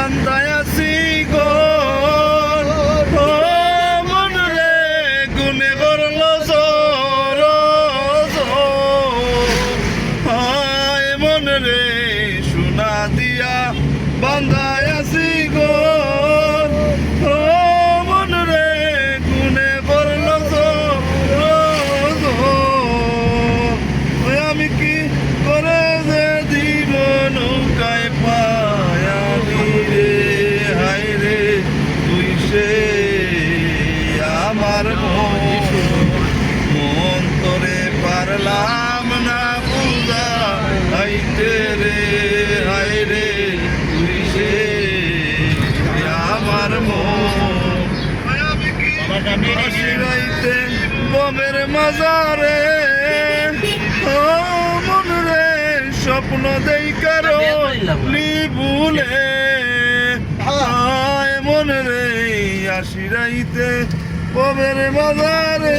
বান্দায় আছি গো মন রে গুনে করল জোর হায় মন রে সোনা দিয়া বান্দায় আছি গো মন রে গুনে করল জোর আমি কি করে যে দিব নৌকায় পায়ানি রে হায় রে তুই সে আমার মন তোরে পারলাম না পূজা হাইতে রে হায় রে তুই সে আমার মন হাসিরাইতে বমের মাজারে মন রে স্বপ্ন দেই কারো লিবুলে হায় মন রে আশিরাইতে বমের মাজারে